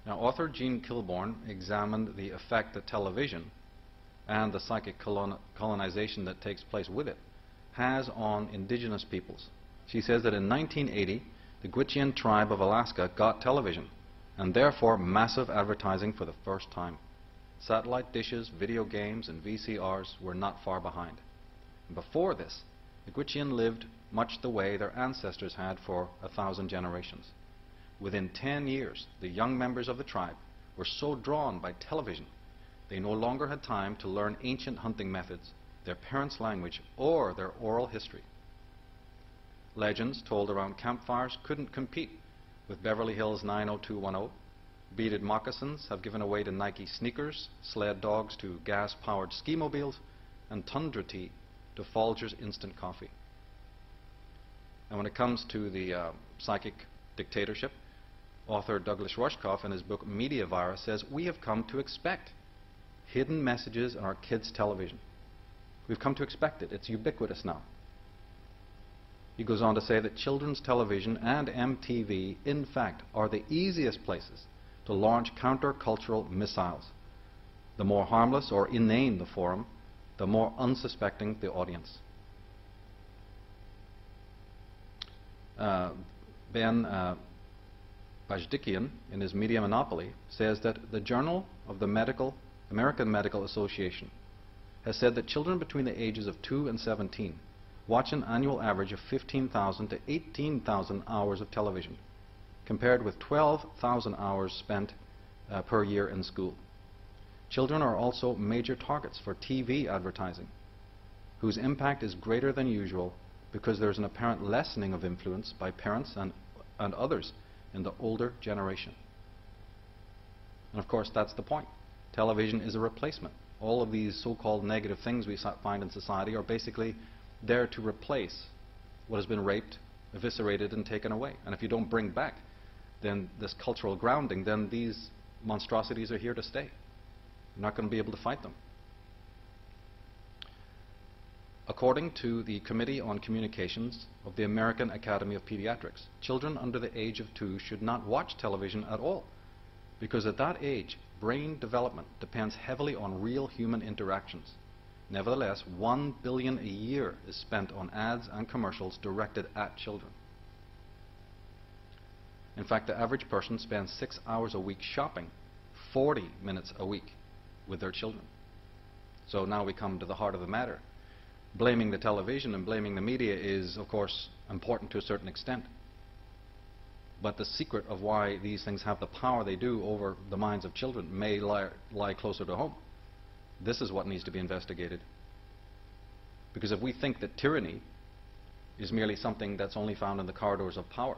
Now, author Gene Kilbourne examined the effect that television and the psychic colonization that takes place with it has on indigenous peoples. She says that in 1980, the Gwich'in tribe of Alaska got television, and therefore massive advertising for the first time. Satellite dishes, video games, and VCRs were not far behind. And before this, the Gwich'in lived much the way their ancestors had for 1,000 generations. Within 10 years, the young members of the tribe were so drawn by television, they no longer had time to learn ancient hunting methods, their parents' language, or their oral history. Legends told around campfires couldn't compete with Beverly Hills 90210. Beaded moccasins have given away to Nike sneakers, sled dogs to gas-powered ski-mobiles, and tundra tea to Folgers instant coffee. And when it comes to the psychic dictatorship, author Douglas Rushkoff in his book Media Virus says, "We have come to expect hidden messages on our kids' television. We've come to expect it. It's ubiquitous now." He goes on to say that children's television and MTV, in fact, are the easiest places to launch counter-cultural missiles. The more harmless or inane the forum, the more unsuspecting the audience. Ben Bajdikian, in his Media Monopoly, says that the Journal of the American Medical Association has said that children between the ages of 2 and 17 watch an annual average of 15,000 to 18,000 hours of television, compared with 12,000 hours spent per year in school. Children are also major targets for TV advertising, whose impact is greater than usual because there's an apparent lessening of influence by parents and others in the older generation. And of course, that's the point. Television is a replacement. All of these so-called negative things we find in society are basically there to replace what has been raped, eviscerated, and taken away. And if you don't bring back then this cultural grounding, then these monstrosities are here to stay. You're not going to be able to fight them. According to the Committee on Communications of the American Academy of Pediatrics, children under the age of 2 should not watch television at all, because at that age, brain development depends heavily on real human interactions. Nevertheless, $1 billion a year is spent on ads and commercials directed at children. In fact, the average person spends 6 hours a week shopping, 40 minutes a week with their children. So now we come to the heart of the matter. Blaming the television and blaming the media is, of course, important to a certain extent. But the secret of why these things have the power they do over the minds of children may lie closer to home. This is what needs to be investigated. Because if we think that tyranny is merely something that's only found in the corridors of power,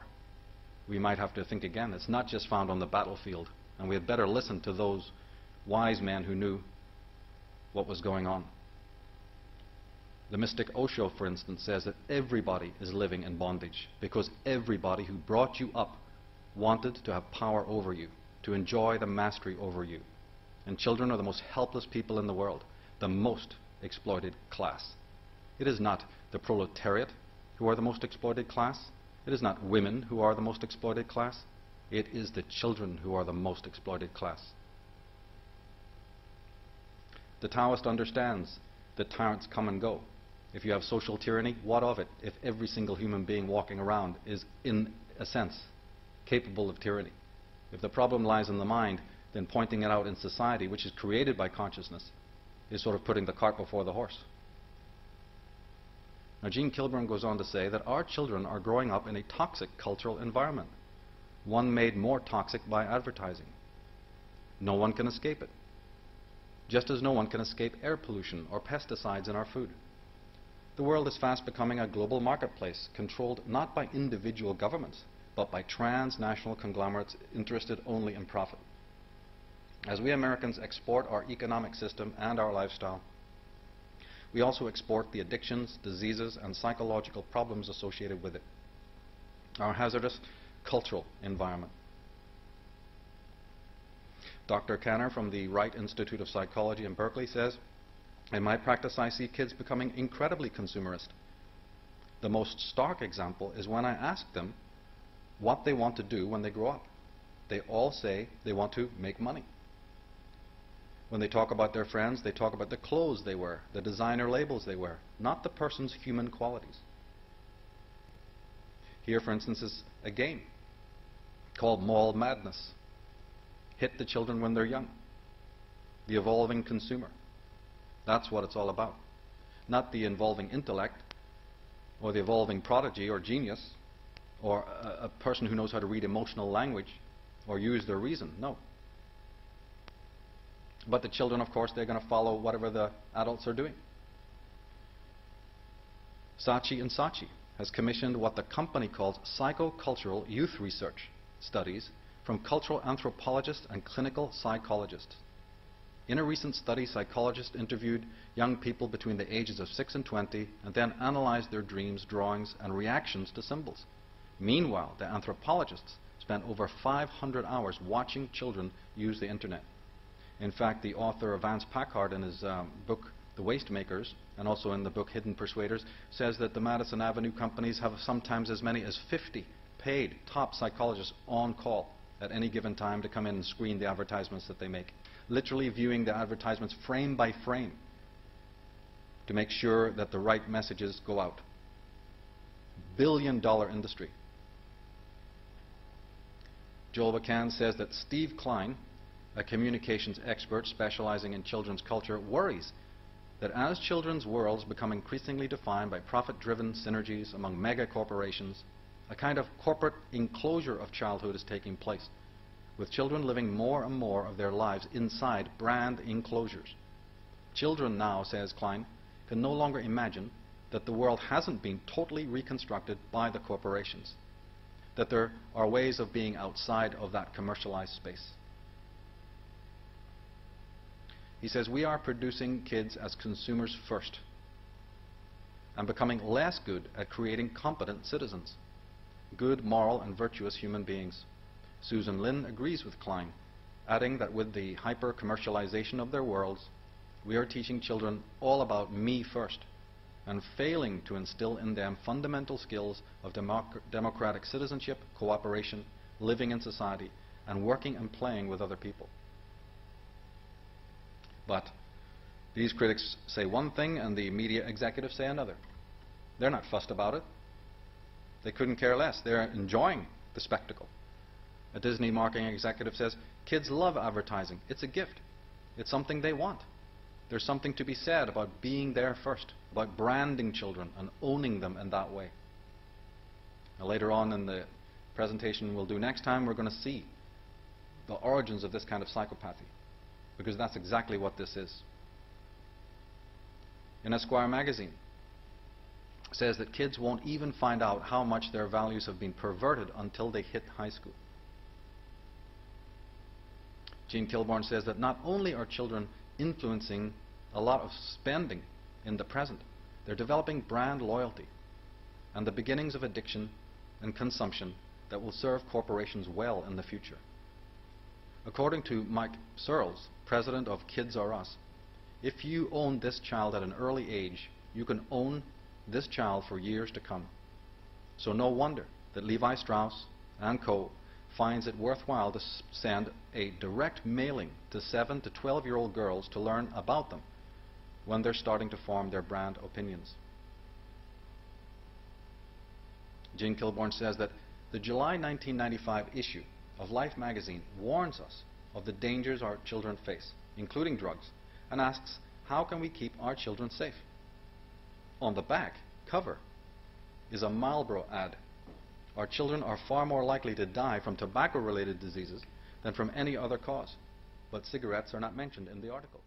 we might have to think again. It's not just found on the battlefield. And we had better listen to those wise men who knew what was going on. The mystic Osho, for instance, says that everybody is living in bondage because everybody who brought you up wanted to have power over you, to enjoy the mastery over you. And children are the most helpless people in the world, the most exploited class. It is not the proletariat who are the most exploited class. It is not women who are the most exploited class. It is the children who are the most exploited class. The Taoist understands that tyrants come and go. If you have social tyranny, what of it if every single human being walking around is, in a sense, capable of tyranny? If the problem lies in the mind, then pointing it out in society, which is created by consciousness, is sort of putting the cart before the horse. Now, Gene Kilbourne goes on to say that our children are growing up in a toxic cultural environment, one made more toxic by advertising. No one can escape it, just as no one can escape air pollution or pesticides in our food. The world is fast becoming a global marketplace controlled not by individual governments, but by transnational conglomerates interested only in profit. As we Americans export our economic system and our lifestyle, we also export the addictions, diseases, and psychological problems associated with it. Our hazardous cultural environment. Dr. Kanner from the Wright Institute of Psychology in Berkeley says, "In my practice, I see kids becoming incredibly consumerist. The most stark example is when I ask them what they want to do when they grow up. they all say they want to make money. When they talk about their friends, they talk about the clothes they wear, the designer labels they wear, not the person's human qualities. Here, for instance, is a game called Mall Madness. Hit the children when they're young. The evolving consumer. That's what it's all about. Not the involving intellect, or the evolving prodigy or genius, or a person who knows how to read emotional language or use their reason. No. But the children, of course, they're going to follow whatever the adults are doing. Saatchi & Saatchi has commissioned what the company calls psychocultural youth research studies from cultural anthropologists and clinical psychologists. In a recent study, psychologists interviewed young people between the ages of 6 and 20 and then analyzed their dreams, drawings, and reactions to symbols. Meanwhile, the anthropologists spent over 500 hours watching children use the internet. In fact, the author of Vance Packard, in his book The Waste Makers, and also in the book Hidden Persuaders, says that the Madison Avenue companies have sometimes as many as 50 paid top psychologists on call at any given time to come in and screen the advertisements that they make, literally viewing the advertisements frame by frame to make sure that the right messages go out. $1 billion industry. Joel McCann says that Steve Klein, a communications expert specializing in children's culture, worries that as children's worlds become increasingly defined by profit-driven synergies among mega corporations, a kind of corporate enclosure of childhood is taking place, with children living more and more of their lives inside brand enclosures. Children now, says Klein, can no longer imagine that the world hasn't been totally reconstructed by the corporations, that there are ways of being outside of that commercialized space. He says we are producing kids as consumers first and becoming less good at creating competent citizens, good, moral, and virtuous human beings. Susan Lin agrees with Klein, adding that with the hyper-commercialization of their worlds, we are teaching children all about me first and failing to instill in them fundamental skills of democratic citizenship, cooperation, living in society, and working and playing with other people. But these critics say one thing and the media executives say another. They're not fussed about it. They couldn't care less. They're enjoying the spectacle. A Disney marketing executive says, kids love advertising. It's a gift. It's something they want. There's something to be said about being there first, about branding children and owning them in that way. Now, later on in the presentation we'll do next time, we're going to see the origins of this kind of psychopathy, because that's exactly what this is. In Esquire magazine, it says that kids won't even find out how much their values have been perverted until they hit high school. Gene Kilborn says that not only are children influencing a lot of spending in the present, they're developing brand loyalty and the beginnings of addiction and consumption that will serve corporations well in the future. According to Mike Searles, president of Kids R Us, if you own this child at an early age, you can own this child for years to come. So no wonder that Levi Strauss and Co. finds it worthwhile to send a direct mailing to 7 to 12-year-old girls to learn about them when they're starting to form their brand opinions. Gene Kilborn says that the July 1995 issue of Life magazine warns us of the dangers our children face, including drugs, and asks, how can we keep our children safe? On the back cover is a Marlboro ad. Our children are far more likely to die from tobacco-related diseases than from any other cause, but cigarettes are not mentioned in the article.